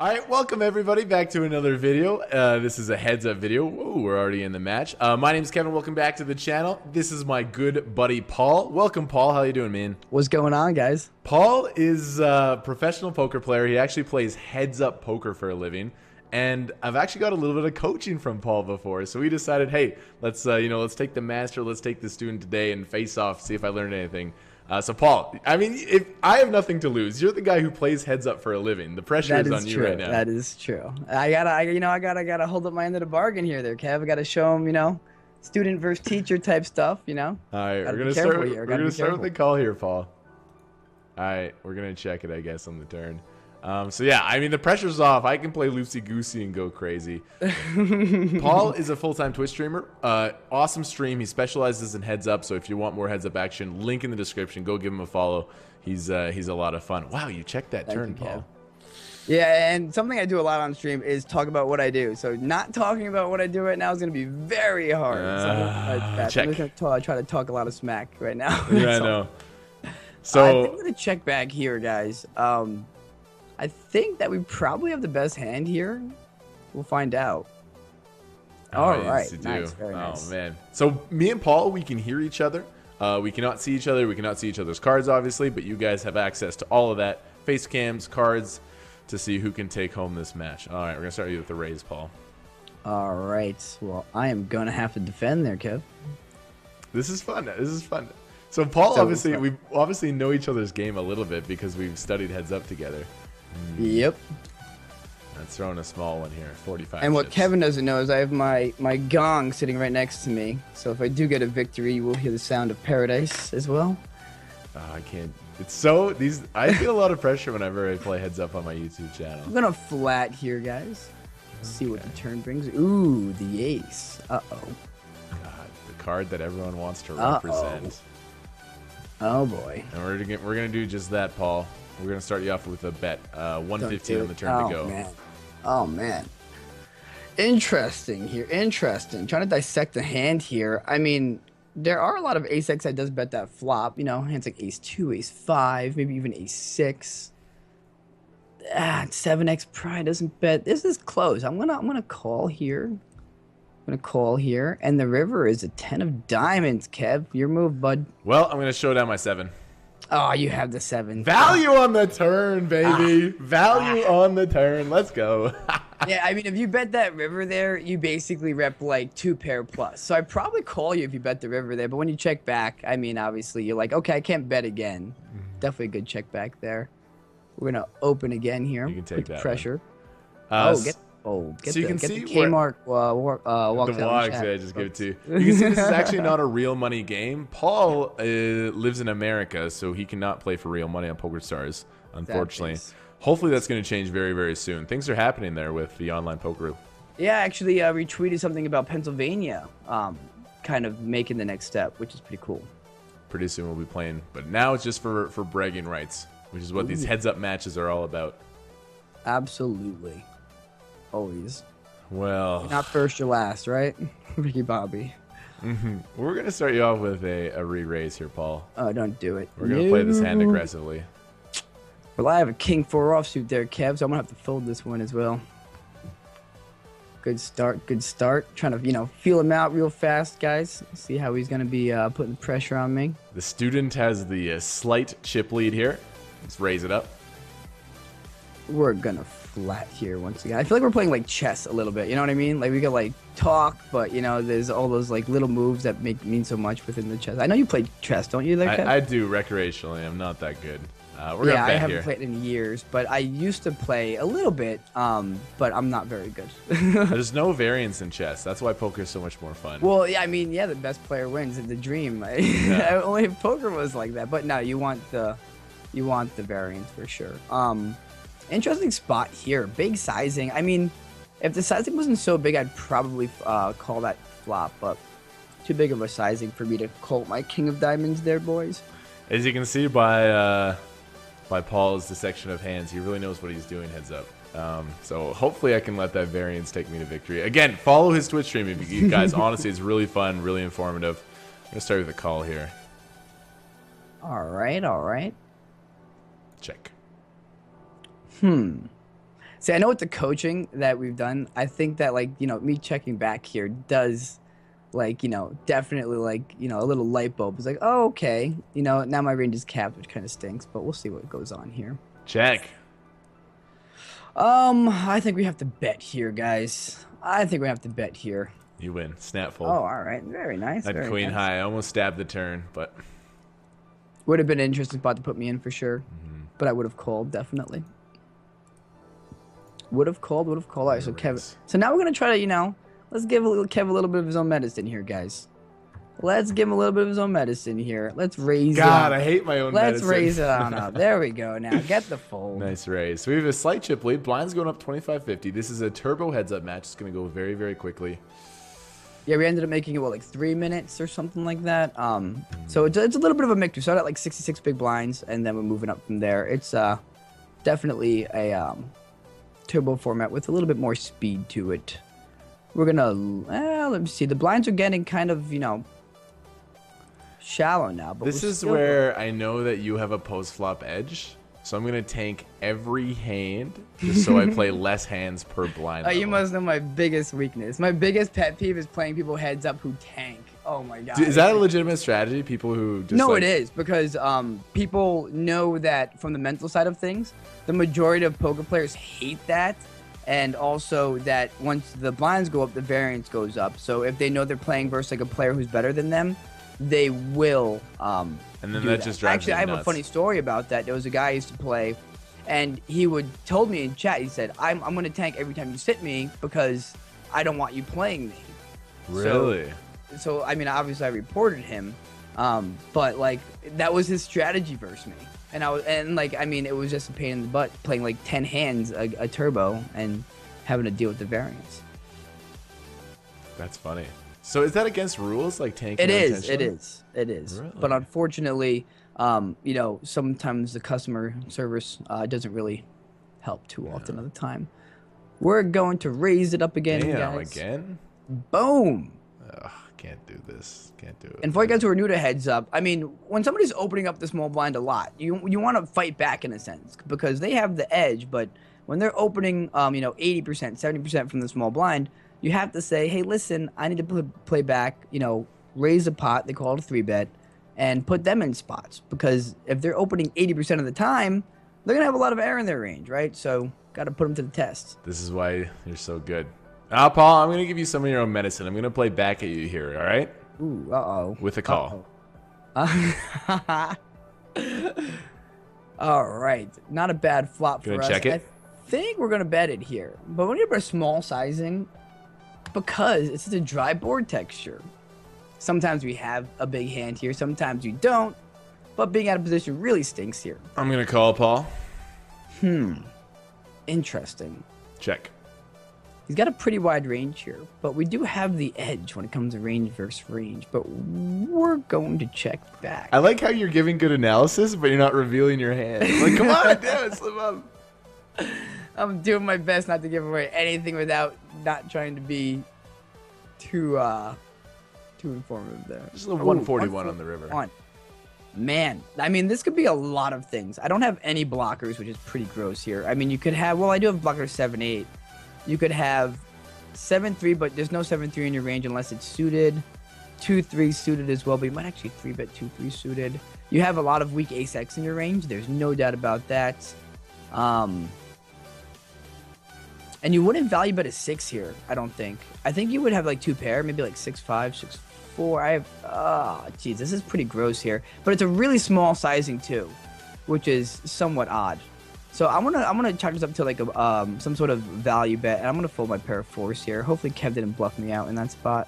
All right, welcome everybody back to another video. This is a heads up video. Whoa, we're already in the match. My name's Kevin. Welcome back to the channel. This is my good buddy Paul. Welcome, Paul. How you doing, man? What's going on, guys? Paul is a professional poker player. He actually plays heads up poker for a living. And I've actually got a little bit of coaching from Paul before, so we decided, hey, let's let's take the master, let's take the student today, and face off, see if I learned anything. So Paul, I mean, if I have nothing to lose, you're the guy who plays heads up for a living. The pressure is on you right now. That is true. I gotta hold up my end of the bargain here, Kev. I gotta show him, student versus teacher type stuff. All right, we're gonna start. We're gonna start with the call here, Paul. All right, we're gonna check it, I guess, on the turn. So yeah, I mean, the pressure's off. I can play loosey-goosey and go crazy. Paul is a full-time Twitch streamer. Awesome stream. He specializes in heads up, so if you want more heads up action, link in the description. Go give him a follow. He's a lot of fun. Wow, you checked that turn, Paul. Yeah, and something I do a lot on stream is talk about what I do. So not talking about what I do right now is going to be very hard. Check. I'm just going to try to talk a lot of smack right now. Yeah, I know. So I think I'm going to check back here, guys. I think that we probably have the best hand here. We'll find out. All right, nice, very nice. Oh man, so me and Paul, we can hear each other. We cannot see each other. We cannot see each other's cards, obviously, but you guys have access to all of that, face cams, cards, to see who can take home this match. All right, we're gonna start you with the raise, Paul. All right. Well, I am gonna have to defend there, Kev. This is fun. This is fun. So Paul, obviously, we obviously know each other's game a little bit because we've studied heads up together. Yep. That's throwing a small one here, 45 And what chips. Kevin doesn't know is I have my gong sitting right next to me. So if I do get a victory, you will hear the sound of paradise as well. Oh, I can't. It's so I feel a lot of pressure whenever I play heads up on my YouTube channel. I'm gonna flat here, guys. See what the turn brings. Ooh, the ace. Uh-oh. God, the card that everyone wants to represent. Oh boy. And we're gonna do just that, Paul. We're going to start you off with a bet. 115 on the turn to go. Man. Oh, man. Interesting here. Interesting. Trying to dissect the hand here. I mean, there are a lot of ace-x that does bet that flop. Hands like ace-2, ace-5, maybe even ace-6. 7x pride doesn't bet. This is close. I'm gonna call here. I'm going to call here. And the river is a 10 of diamonds, Kev. Your move, bud. Well, I'm going to show down my 7. Oh, you have the 7. Value on the turn, baby. Value on the turn. Let's go. Yeah, I mean, if you bet that river there, you basically rep like 2 pair plus. So I'd probably call you if you bet the river there. But when you check back, I mean, obviously, you're like, okay, I can't bet again. Definitely a good check back there. We're going to open again here. You can take that pressure. Get the K mark walks the walks, yeah, just give it to you. You can see this is actually not a real money game. Paul lives in America, so he cannot play for real money on PokerStars, unfortunately. Hopefully that's going to change very, very soon. Things are happening there with the online poker group. Yeah, actually, retweeted something about Pennsylvania kind of making the next step, which is pretty cool. Pretty soon we'll be playing, but now it's just for bragging rights, which is what these heads-up matches are all about. Absolutely. Always. Well, not first or last, right? Ricky Bobby. We're going to start you off with a re-raise here, Paul. Oh, don't do it. We're going to play this hand aggressively. Well, I have a king 4 offsuit there, Kev, so I'm going to have to fold this one as well. Good start, good start. Trying to, feel him out real fast, guys. See how he's going to be putting pressure on me. The student has the slight chip lead here. Let's raise it up. We're going to flat here once again. I feel like we're playing like chess a little bit, you know what I mean? Like we could like talk, but there's all those like little moves that mean so much within the chess. I know you play chess, don't you? There, I do recreationally. I'm not that good. I haven't played in years, but I used to play a little bit, but I'm not very good. There's no variance in chess. That's why poker is so much more fun. Well, yeah, I mean, the best player wins. The dream. Yeah. Only poker was like that, but no, you want the variance for sure. Interesting spot here. Big sizing. I mean, if the sizing wasn't so big, I'd probably call that flop, but too big of a sizing for me to call my king of diamonds there, boys. As you can see by Paul's dissection of hands, he really knows what he's doing heads up. So hopefully I can let that variance take me to victory. Again, follow his Twitch stream, you guys. Honestly, it's really fun, really informative. I'm going to start with a call here. All right, all right. Check. See, I know with the coaching that we've done, I think that, like, you know, me checking back here does, like, you know, definitely, like, you know, a little light bulb. It's like, oh, okay. You know, now my range is capped, which kind of stinks, but we'll see what goes on here. Check. I think we have to bet here, guys. I think we have to bet here. You win. Snap fold. Oh, all right. Very nice. That queen high. I almost stabbed the turn, but... Would have been an interesting spot to put me in for sure. But I would have called, definitely. Would have called. All right, so Kevin. So now we're going to try to, you know, let's give Kev a little bit of his own medicine here, guys. Let's give him a little bit of his own medicine here. Let's raise it. God, I hate my own medicine. Let's raise it on up. There we go. Now get the fold. Nice raise. So we have a slight chip lead. Blind's going up 25-50. This is a turbo heads-up match. It's going to go very, very quickly. Yeah, we ended up making it, what, like 3 minutes or something like that. So it's a little bit of a mix. We started at like 66 big blinds, and then we're moving up from there. It's definitely a turbo format with a little bit more speed to it. We're gonna let me see. The blinds are getting kind of, you know, shallow now. But this is where I know that you have a post flop edge. So I'm gonna tank every hand just so I play less hands per blind. You must know my biggest weakness. My biggest pet peeve is playing people heads up who tank. Oh my god. Is that a legitimate strategy? People who just No, it is, because people know that from the mental side of things, the majority of poker players hate that, and also that once the blinds go up, the variance goes up. So if they know they're playing versus like a player who's better than them, they will and then that just drives Actually, I have a funny story about that. There was a guy I used to play, and he told me in chat, he said, I'm going to tank every time you sit me because I don't want you playing me. Really? So I mean, obviously I reported him, but like that was his strategy versus me. And I mean, it was just a pain in the butt playing like 10 hands a turbo and having to deal with the variance. That's funny. So is that against rules, like tanking? It is. Really? But unfortunately, you know, sometimes the customer service doesn't really help too often at the time. We're going to raise it up again, guys. Again? Boom. Ugh, can't do this. Can't do it. And for you guys who are new to heads up, I mean, when somebody's opening up the small blind a lot, you want to fight back in a sense because they have the edge. But when they're opening, you know, 80%, 70% from the small blind, you have to say, hey, listen, I need to play back, you know, raise a pot, they call it a 3-bet, and put them in spots. Because if they're opening 80% of the time, they're going to have a lot of air in their range, right? So, got to put them to the test. This is why you're so good. Now, Paul, I'm going to give you some of your own medicine. I'm going to play back at you here, all right? Ooh, uh-oh. With a call. All right. Not a bad flop for us. Gonna check it? I think we're going to bet it here. But we're going to put a small sizing because it's just a dry board texture. Sometimes we have a big hand here. Sometimes we don't. But being out of position really stinks here. I'm going to call, Paul. Interesting. Check. He's got a pretty wide range here, but we do have the edge when it comes to range versus range, but we're going to check back. I like how you're giving good analysis, but you're not revealing your hand. Like, come on, damn it, slip up. I'm doing my best not to give away anything without not trying to be too informative there. Just a 141 on the river. Man, I mean, this could be a lot of things. I don't have any blockers, which is pretty gross here. I mean, you could have, well, I do have blocker 7-8. You could have 7-3, but there's no 7-3 in your range unless it's suited. 2-3 suited as well, but you might actually 3-bet 2-3 suited. You have a lot of weak ace-x in your range. There's no doubt about that. And you wouldn't value bet a 6 here, I don't think. I think you would have like 2 pair, maybe like 6-5, 6-4. I have, geez, this is pretty gross here. But it's a really small sizing too, which is somewhat odd. So I'm gonna chalk this up to like a some sort of value bet, and I'm gonna fold my pair of 4s here. Hopefully Kev didn't bluff me out in that spot.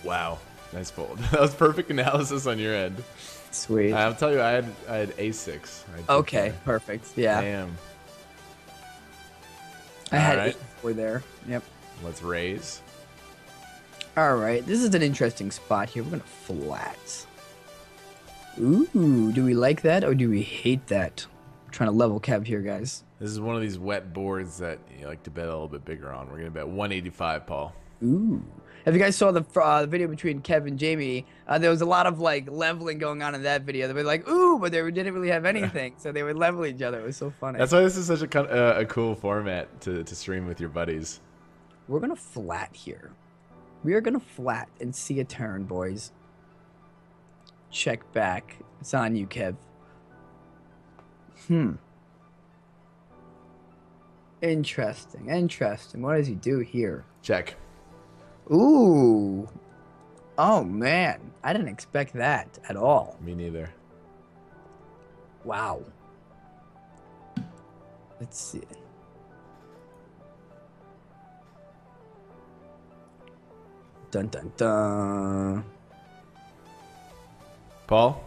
Wow, nice fold. That was perfect analysis on your end. Sweet. I'll tell you, I had a6. Okay, perfect. Yeah. Damn. I had 8-4 there. Yep. Let's raise. All right, this is an interesting spot here. We're gonna flat. Ooh, do we like that or do we hate that? Trying to level Kev here, guys. This is one of these wet boards that you like to bet a little bit bigger on. We're gonna bet 185, Paul. Ooh. If you guys saw the video between Kev and Jamie, there was a lot of like leveling going on in that video. They were like, ooh, but they didn't really have anything. So they would level each other. It was so funny. That's why this is such a cool format to stream with your buddies. We're going to flat here. We are going to flat and see a turn, boys. Check back. It's on you, Kev. Interesting. Interesting. What does he do here? Check. Ooh. Oh, man. I didn't expect that at all. Me neither. Wow. Let's see. Dun, dun, dun. Paul?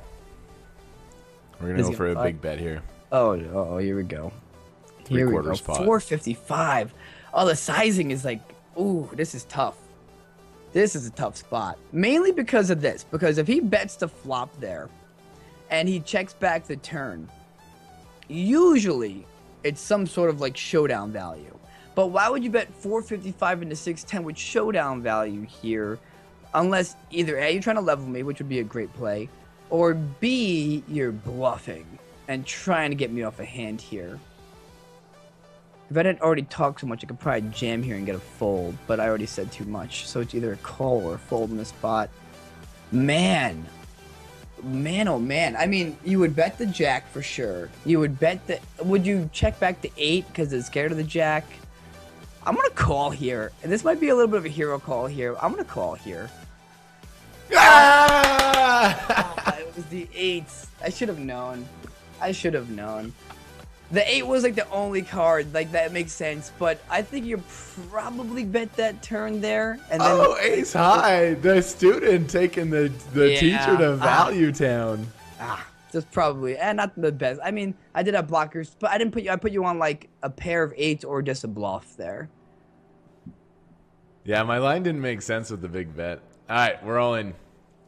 We're going to go for a big bet here. Oh, here we go. Here we go. Spot. 455. Oh, the sizing is like, ooh, this is tough. This is a tough spot. Mainly because of this. Because if he bets the flop there and he checks back the turn, usually it's some sort of like showdown value. But why would you bet 455 into 610 with showdown value here? Unless either A, you're trying to level me, which would be a great play, or B, you're bluffing and trying to get me off a hand here. If I didn't already talk so much, I could probably jam here and get a fold, but I already said too much. So it's either a call or a fold in this spot. Man, oh man. I mean, you would bet the jack for sure. You would bet the... Would you check back to 8 because it's scared of the jack? I'm going to call here. And this might be a little bit of a hero call here. I'm going to call here. Ah! It was the 8s. I should have known. I should have known. The 8 was like the only card. Like, that makes sense. But I think you probably bet that turn there. And then ace high. The student taking the teacher to Value Town. Just probably. And not the best. I mean, I did have blockers, but I didn't put you. I put you on like a pair of 8s or just a bluff there. Yeah, my line didn't make sense with the big bet. All right, we're all in.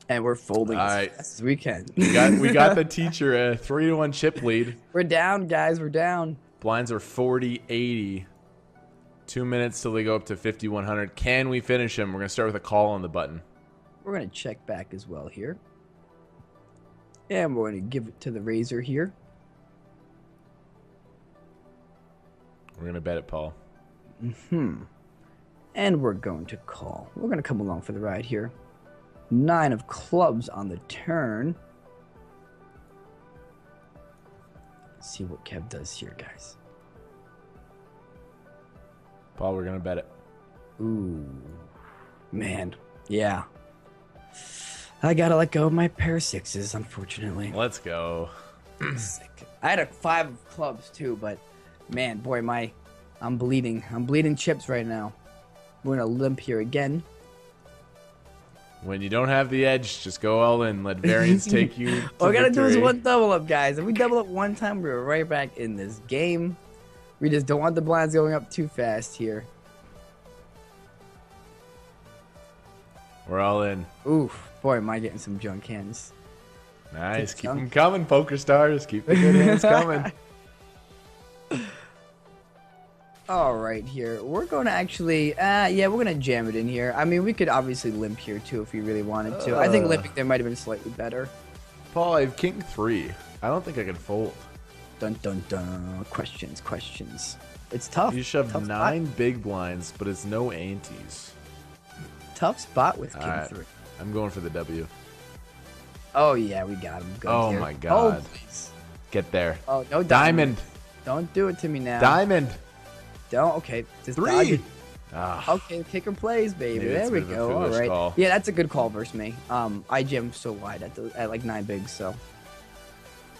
And we're folding as fast as we can. We got the teacher a 3-1 chip lead. We're down, guys. We're down. Blinds are 40-80. 2 minutes till they go up to 5,100. Can we finish them? We're going to start with a call on the button. We're going to check back as well here. And we're going to give it to the razor here. We're going to bet it, Paul. And we're going to call. We're going to come along for the ride here. 9 of clubs on the turn. Let's see what Kev does here, guys. Paul, we're going to bet it. Ooh. Man. Yeah. I got to let go of my pair of 6s, unfortunately. Let's go. Sick. I had a 5 of clubs, too, but man, boy, I'm bleeding. I'm bleeding chips right now. We're going to limp here again. When you don't have the edge, just go all in. Let variance take you to All we got to do is victory. one double up, guys. If we double up one time, we're right back in this game. We just don't want the blinds going up too fast here. We're all in. Oof. Boy, am I getting some junk hands. Nice. Keep them coming, poker stars. Keep the good hands coming. All right, here. We're going to actually... yeah, we're going to jam it in here. I mean, we could obviously limp here, too, if we really wanted to. I think limping there might have been slightly better. Paul, I have king 3. I don't think I can fold. Dun, dun, dun. Questions. It's tough. You shove tough 9 spot. big blinds, but it's no antes. Tough spot with king All right. 3. I'm going for the W. Oh, yeah, we got him. Good Oh, here. my God. Oh, please. Get there. Oh, no Diamond. Don't do it to me now. Diamond. Don't. Okay. Just 3. dodge it. Ah, Okay, kicker plays, baby. Maybe There it's a we bit of a go. All foolish right. call. Yeah, that's a good call versus me. I jammed so wide at like 9 bigs, so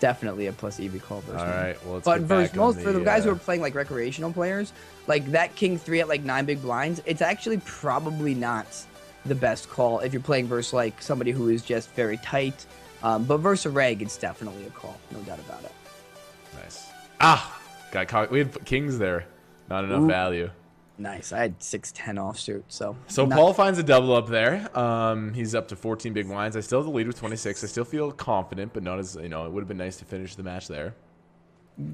definitely a plus EV call versus all me. right. Well, let's But get versus back on most for the guys who are uh, playing like recreational players, like that king 3 at like 9 big blinds, it's actually probably not the best call if you're playing versus like somebody who is just very tight. But versus a reg, it's definitely a call, no doubt about it. Nice. Ah, got caught. We had kings there. Not enough value. Nice. I had 6-10 offsuit, so. Paul finds a double up there. He's up to 14 big blinds. I still have the lead with 26. I still feel confident, but not as, it would have been nice to finish the match there.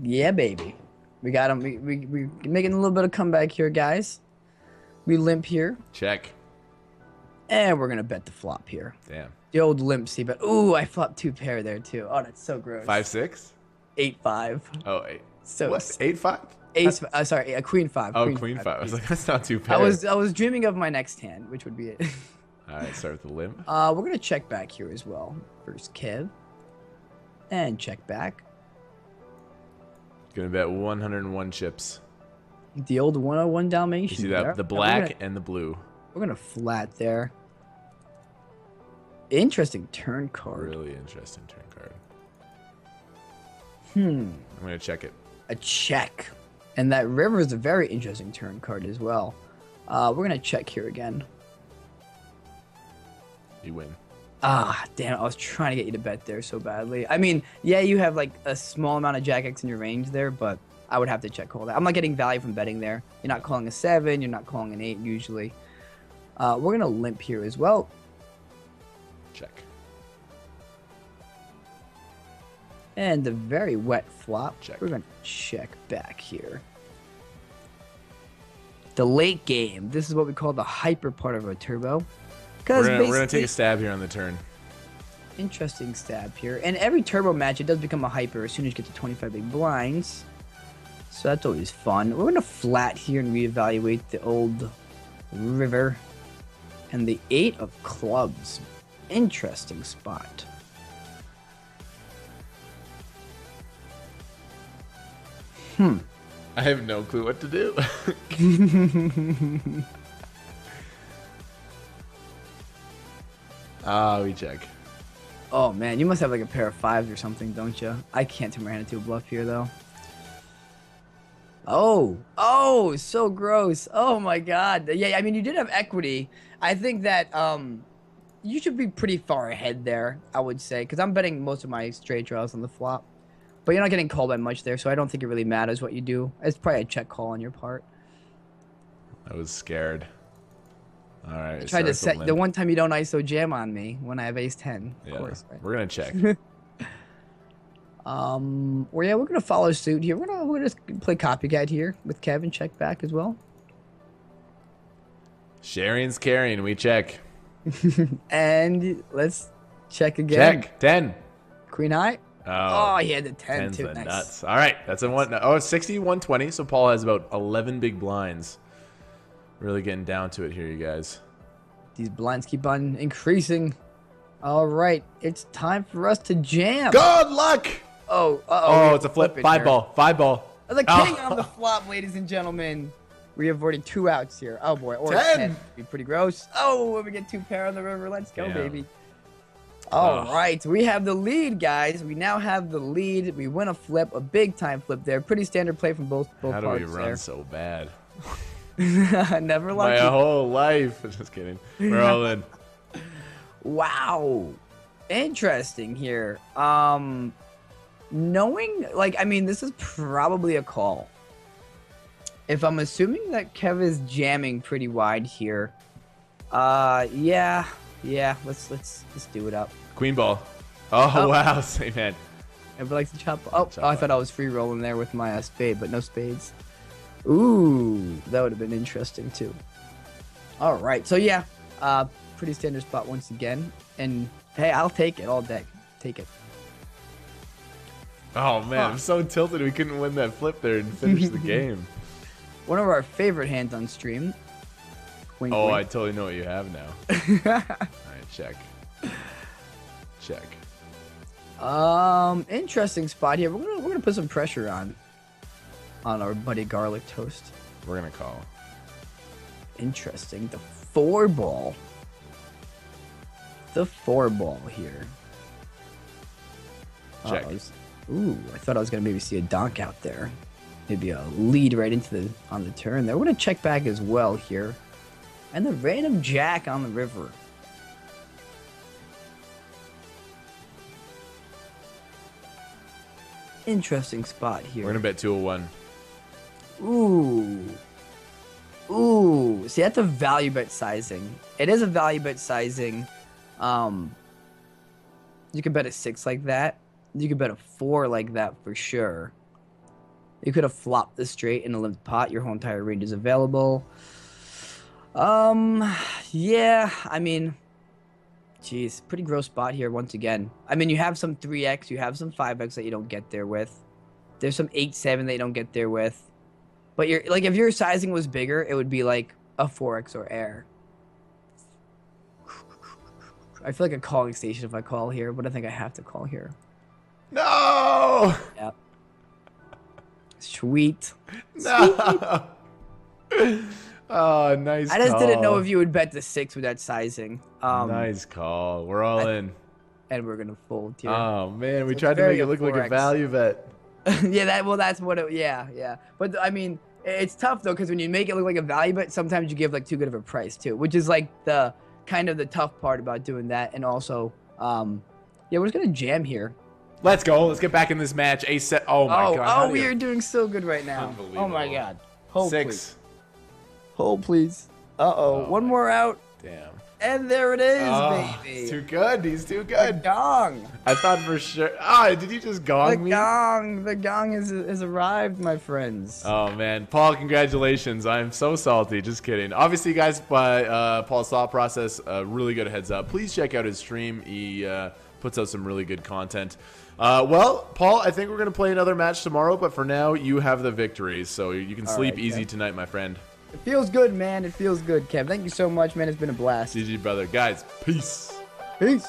Yeah, baby. We got him. We're making a little bit of comeback here, guys. We limp here. Check. And we're going to bet the flop here. Damn. The old limp C bet. Ooh, I flopped 2 pair there, too. Oh, that's so gross. 5-6? 8-5. Oh, 8. So what? 8-5? Sorry, a queen 5. Oh, queen 5. I was like, that's not too bad. I was dreaming of my next hand, which would be it. All right, start with the limp. We're going to check back here as well. First Kev. And check back. Gonna bet 101 chips. The old 101 Dalmatian. You see that? The black and the blue. We're gonna flat there. Interesting turn card. Really interesting turn card. I'm gonna check it. A check. And that river is a very interesting turn card as well. We're gonna check here again. You win. Ah, damn, I was trying to get you to bet there so badly. I mean, yeah, you have like a small amount of Jack X in your range there, but I would have to check call that. I'm not getting value from betting there. You're not calling a 7, you're not calling an 8 usually. We're going to limp here as well. Check. And a very wet flop. Check. We're going to check back here. The late game. This is what we call the hyper part of our turbo. We're gonna take a stab here on the turn. Interesting stab here. And every turbo match, it does become a hyper as soon as you get to 25 big blinds. So that's always fun. We're gonna flat here and reevaluate the old river. And the 8 of clubs. Interesting spot. I have no clue what to do. We check. Oh man, you must have like a pair of 5s or something, don't you? I can't turn my hand into a bluff here though. Oh, so gross. Oh my god. Yeah, I mean you did have equity. I think that you should be pretty far ahead there, I would say, because I'm betting most of my straight draws on the flop. But you're not getting called by much there, so I don't think it really matters what you do. It's probably a check call on your part. I was scared. All right. I tried to set the one time you don't ISO jam on me when I have ace 10. Of course. Right? We're gonna check. We're gonna follow suit here. We're gonna just play copycat here with Kevin. Check back as well. Sharing's carrying. We check. And let's check again. Check 10. Queen high. Oh, he had the 10 too. The nice. Nuts. All right, that's a one. Oh, it's 60, 120. So Paul has about 11 big blinds. Really getting down to it here, you guys. These blinds keep on increasing. All right, it's time for us to jam. Good luck. Oh, it's a flip. 5 ball. 5 ball. The king on the flop, ladies and gentlemen. We avoided 2 outs here. Oh boy, or 10. Would be pretty gross. Oh, we get 2 pair on the river. Let's go, baby. All right, we have the lead, guys. We now have the lead. We win a flip, a big time flip there. Pretty standard play from both parts. How do we run there. So bad? Never lucky. My whole life. Just kidding. We're all in. Wow. Interesting here. Knowing, like, I mean, this is probably a call. If I'm assuming that Kev is jamming pretty wide here, yeah, let's do it up. Queen ball. Oh. Wow, same hand. Everybody likes to chop. Oh, I thought I was free rolling there with my spade, but no spades. Ooh, that would have been interesting too. All right, so yeah, pretty standard spot once again. And hey, I'll take it all day. Take it. Oh man, I'm so tilted we couldn't win that flip there and finish the game. One of our favorite hands on stream. Wink, wink. I totally know what you have now. All right, check. Check. Interesting spot here. We're gonna put some pressure on our buddy Garlic Toast. We're gonna call. Interesting. The 4 ball. The 4 ball here. Check. Ooh, I thought I was gonna maybe see a donk out there. Maybe a lead right into on the turn there. We're gonna check back as well here. And the random jack on the river. Interesting spot here. We're gonna bet 201. Ooh. See, that's a value bet sizing. It is a value bet sizing. You could bet a 6 like that. You could bet a 4 like that for sure. You could have flopped the straight in a limped pot. Your whole entire range is available. Yeah, I mean, geez, pretty gross spot here once again. I mean, you have some 3x, you have some 5x that you don't get there with. There's some 8-7 that you don't get there with. But you're like, if your sizing was bigger, it would be like a 4x or air. I feel like a calling station if I call here, but I think I have to call here. No! Yep. Sweet. No! Oh, nice I just call. didn't know if you would bet the 6 with that sizing. Nice call. We're all in. And we're going to fold here. Oh, man. We tried to make it look like a value bet. Yeah, that's what it, yeah. But, I mean, it's tough, though, because when you make it look like a value bet, sometimes you give, like, too good of a price, too, which is, like, the kind of the tough part about doing that. And also, yeah, we're just going to jam here. Let's go. Let's get back in this match. A set. Oh, my God. Oh, we are doing so good right now. Unbelievable. Oh, my God. Hold, 6. Please. Hold, please. Uh-oh. One more out. Damn. And there it is, baby. He's too good. He's too good. The gong. I thought for sure. Did you just gong me? The gong has arrived, my friends. Oh, man. Paul, congratulations. I'm so salty. Just kidding. Obviously, guys, by Paul's thought process, really good heads up. Please check out his stream. He puts out some really good content. Well, Paul, I think we're going to play another match tomorrow, but for now, you have the victory, so you can sleep easy tonight, my friend. It feels good, man. It feels good, Kev. Thank you so much, man. It's been a blast. GG, brother. Guys, peace. Peace.